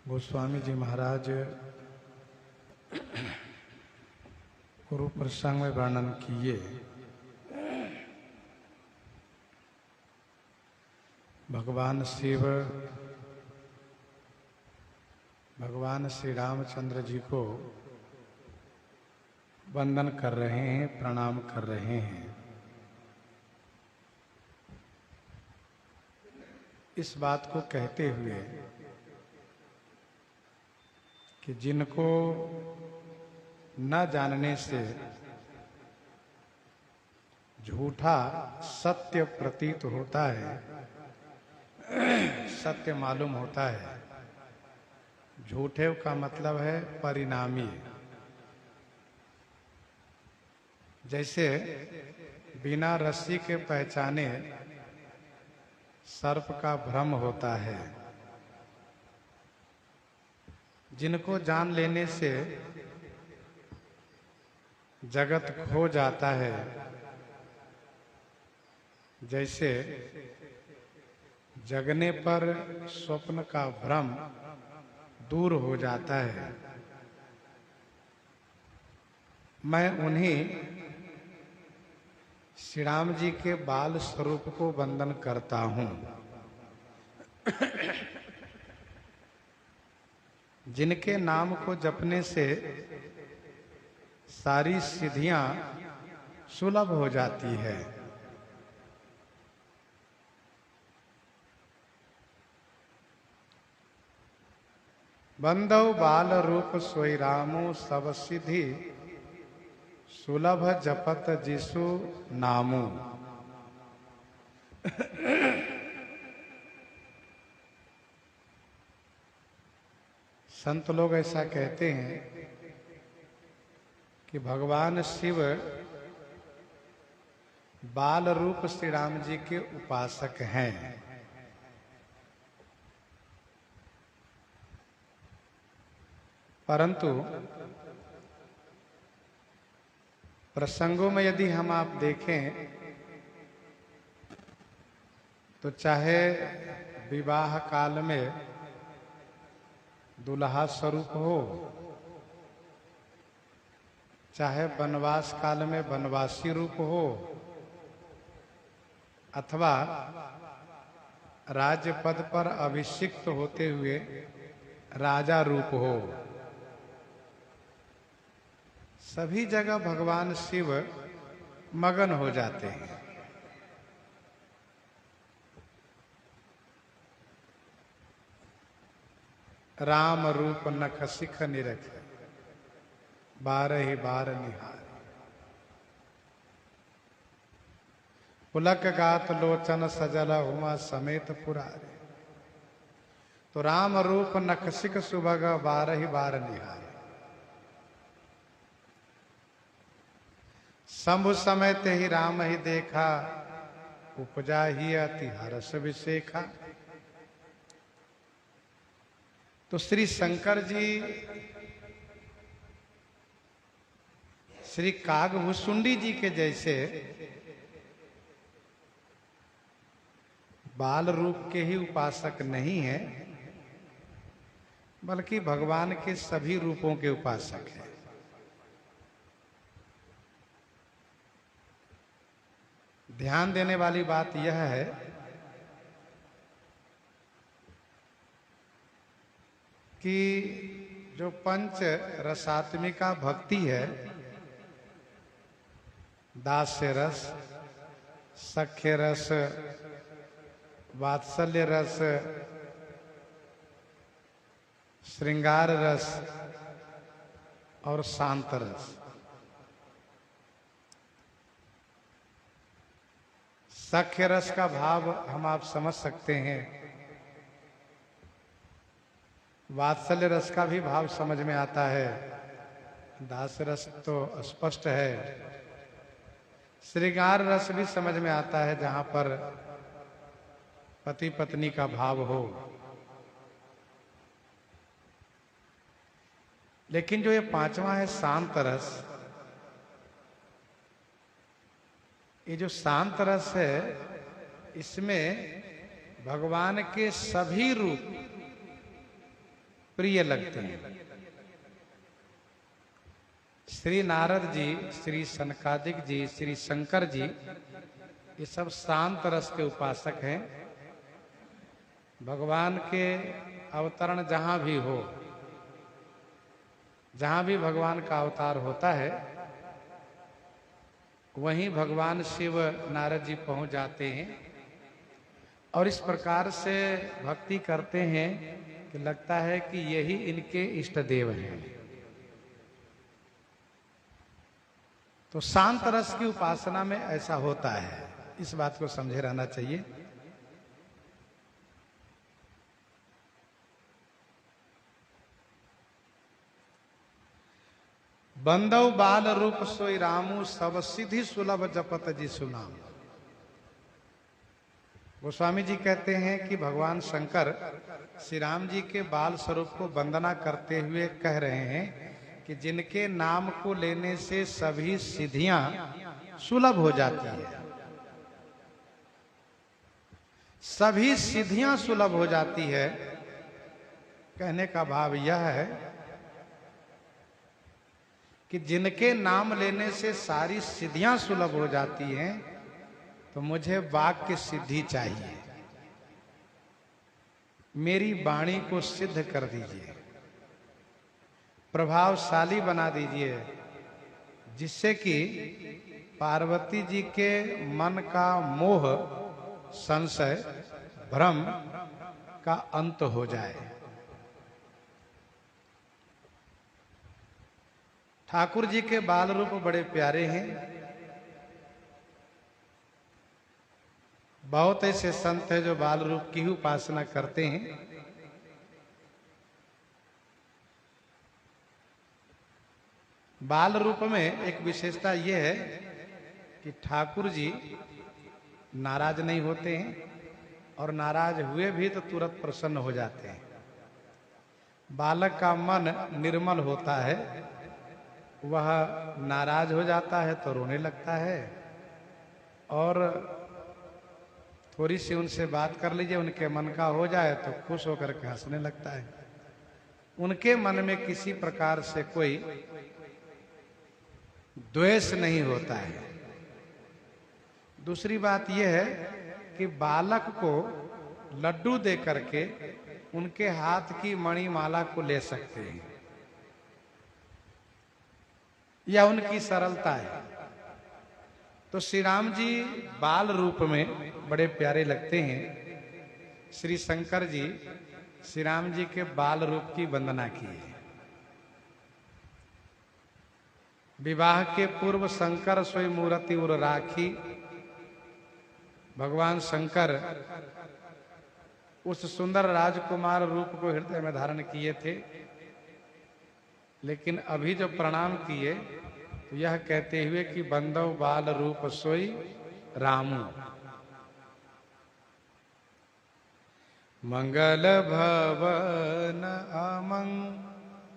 गोस्वामी जी महाराज गुरु प्रसंग में वर्णन किए। भगवान शिव भगवान श्री रामचंद्र जी को वंदन कर रहे हैं, प्रणाम कर रहे हैं। इस बात को कहते हुए कि जिनको न जानने से झूठा सत्य प्रतीत होता है, सत्य मालूम होता है। झूठे का मतलब है परिणामी। जैसे बिना रस्सी के पहचाने सर्प का भ्रम होता है, जिनको जान लेने से जगत खो जाता है, जैसे जगने पर स्वप्न का भ्रम दूर हो जाता है। मैं उन्हीं श्री राम जी के बाल स्वरूप को वंदन करता हूँ, जिनके नाम को जपने से सारी सिद्धियां सुलभ हो जाती है। बंदौ बाल रूप सोई रामो सब सिद्धि सुलभ जपत जिसु नामो। संत लोग ऐसा कहते हैं कि भगवान शिव बाल रूप श्री राम जी के उपासक हैं। परंतु प्रसंगों में यदि हम आप देखें तो चाहे विवाह काल में दुल्हा स्वरूप हो, चाहे वनवास काल में वनवासी रूप हो, अथवा राज्य पद पर अभिषिक्त होते हुए राजा रूप हो, सभी जगह भगवान शिव मगन हो जाते हैं। राम रूप नख सिख निरख बारहि बार निहार। पुलक गात लोचन सजल हुआ समेत पुरारे। तो राम रूप नख सिख सुभग बारहि बार निहार। शंभु समय ते ही राम ही देखा, उपजा ही अति हर्ष विशेखा। तो श्री शंकर जी श्री कागभुसुंडी जी के जैसे बाल रूप के ही उपासक नहीं है, बल्कि भगवान के सभी रूपों के उपासक हैं। ध्यान देने वाली बात यह है कि जो पंच रसात्मिका भक्ति है, दास्य रस, सख्य रस, वात्सल्य रस, श्रृंगार रस और शांत रस, सख्य रस का भाव हम आप समझ सकते हैं, वात्सल्य रस का भी भाव समझ में आता है, दास रस तो स्पष्ट है, श्रृंगार रस भी समझ में आता है जहां पर पति पत्नी का भाव हो। लेकिन जो ये पांचवा है शांत रस, ये जो शांत रस है, इसमें भगवान के सभी रूप प्रिय लगते हैं। श्री नारद जी, श्री सनकादिक जी, श्री शंकर जी, ये सब शांत रस के उपासक हैं। भगवान के अवतरण जहां भी हो, जहां भी भगवान का अवतार होता है, वहीं भगवान शिव नारद जी पहुंच जाते हैं और इस प्रकार से भक्ति करते हैं कि लगता है कि यही इनके इष्ट देव हैं। तो शांत रस की उपासना में ऐसा होता है, इस बात को समझे रहना चाहिए। बंदव बाल रूप सोई रामू, सब सिद्धि सुलभ जपत जी सुनाम। गोस्वामी जी कहते हैं कि भगवान शंकर श्री राम जी के बाल स्वरूप को वंदना करते हुए कह रहे हैं कि जिनके नाम को लेने से सभी सिद्धियां सुलभ हो जाती है, सभी सिद्धियां सुलभ हो जाती है। कहने का भाव यह है कि जिनके नाम लेने से सारी सिद्धियां सुलभ हो जाती हैं, तो मुझे वाक्य सिद्धि चाहिए। मेरी वाणी को सिद्ध कर दीजिए, प्रभावशाली बना दीजिए, जिससे कि पार्वती जी के मन का मोह, संशय, भ्रम का अंत हो जाए। ठाकुर जी के बाल रूप बड़े प्यारे हैं। बहुत ऐसे संत हैं जो बाल रूप की ही उपासना करते हैं। बाल रूप में एक विशेषता यह है कि ठाकुर जी नाराज नहीं होते हैं और नाराज हुए भी तो तुरंत प्रसन्न हो जाते हैं। बालक का मन निर्मल होता है, वह नाराज हो जाता है तो रोने लगता है, और थोड़ी सी उनसे बात कर लीजिए, उनके मन का हो जाए तो खुश होकर के हंसने लगता है। उनके मन में किसी प्रकार से कोई द्वेष नहीं होता है। दूसरी बात यह है कि बालक को लड्डू दे करके उनके हाथ की मणिमाला को ले सकते हैं, यह उनकी सरलता है। तो श्री राम जी बाल रूप में बड़े प्यारे लगते हैं। श्री शंकर जी श्री राम जी के बाल रूप की वंदना की है। विवाह के पूर्व शंकर सोई मूर्ति उर राखी। भगवान शंकर उस सुंदर राजकुमार रूप को हृदय में धारण किए थे, लेकिन अभी जो प्रणाम किए तो यह कहते हुए कि बंदव बाल रूप सोई रामू। मंगल भवन अमंगल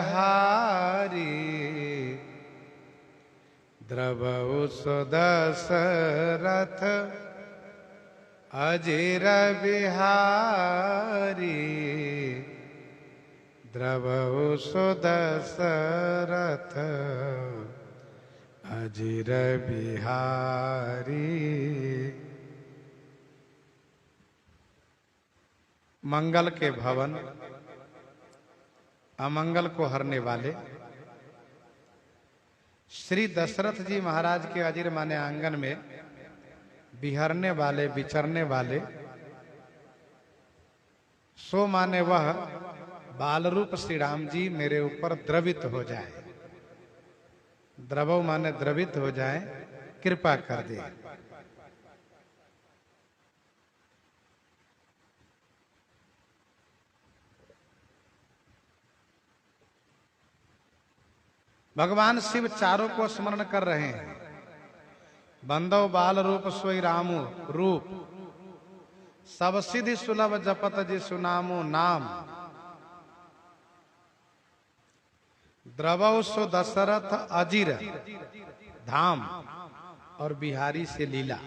हारी, द्रवउ सुदशरथ अजिर बिहारी, द्रवउ सुदशरथ अजिर बिहारी। मंगल के भवन, अमंगल को हरने वाले श्री दशरथ जी महाराज के अजिर माने आंगन में बिहरने वाले, विचरने वाले, सो माने वह बाल रूप श्री राम जी मेरे ऊपर द्रवित हो जाए। द्रवो माने द्रवित हो जाए, कृपा कर दे। भगवान शिव चारों को स्मरण कर रहे हैं। बंदव बाल रूप सोई रामू रूप, सब सिद्धि सुलभ जपत जी सुनामू नाम, द्रवौ सो दशरथ अजिर धाम, और बिहारी से लीला।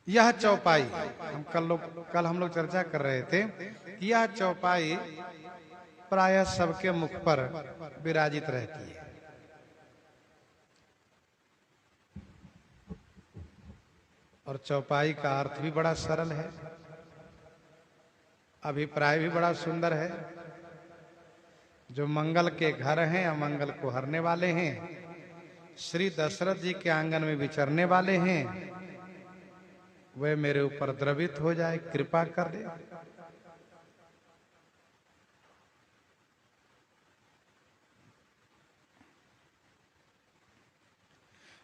यह चौपाई, कल हम लोग चर्चा कर रहे थे कि यह चौपाई प्रायः सबके मुख पर विराजित रहती है। और चौपाई का अर्थ भी बड़ा सरल है, अभिप्राय भी बड़ा सुंदर है। जो मंगल के घर हैं, अमंगल को हरने वाले हैं, श्री दशरथ जी के आंगन में विचरने वाले हैं, वे मेरे ऊपर द्रवित हो जाए, कृपा कर दे।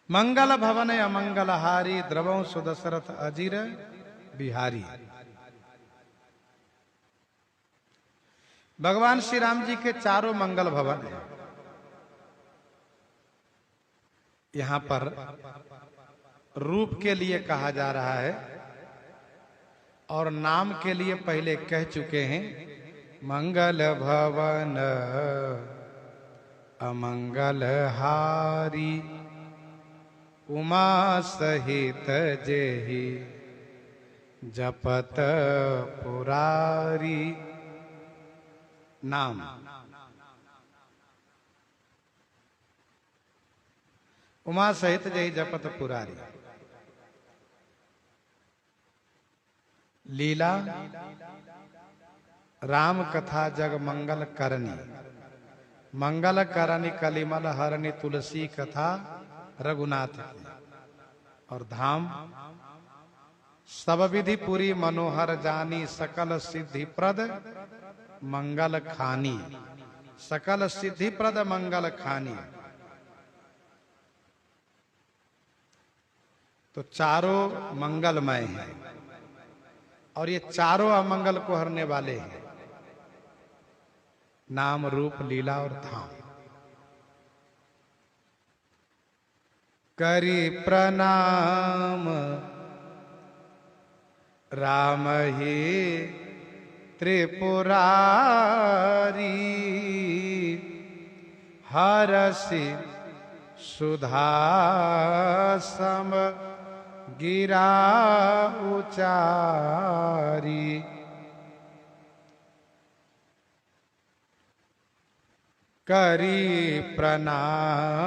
मंगल भवन अमंगल हारी, द्रवों सुदशरथ अजीर बिहारी। भगवान श्री राम जी के चारों मंगल भवन हैं। यहां पर रूप के लिए कहा जा रहा है और नाम के लिए पहले कह चुके हैं। मंगल भवन अमंगल हारी, उमा सहित जेहि जपत पुरारी। नाम उमा सहित जय जपत पुरारी। लीला राम कथा जग मंगल करनी, मंगल करनी कलिमल हरनी तुलसी कथा रघुनाथ की। और धाम सब विधि पुरी मनोहर जानी, सकल सिद्धि प्रद मंगल खानी, सकल सिद्धि प्रद मंगल खानी। तो चारों मंगलमय हैं और ये चारों अमंगल को हरने वाले हैं। नाम रूप लीला और धाम। करी प्रणाम राम ही त्रिपुरारी, हरसि सुधा सम गिरा उचारी। करी प्रणाम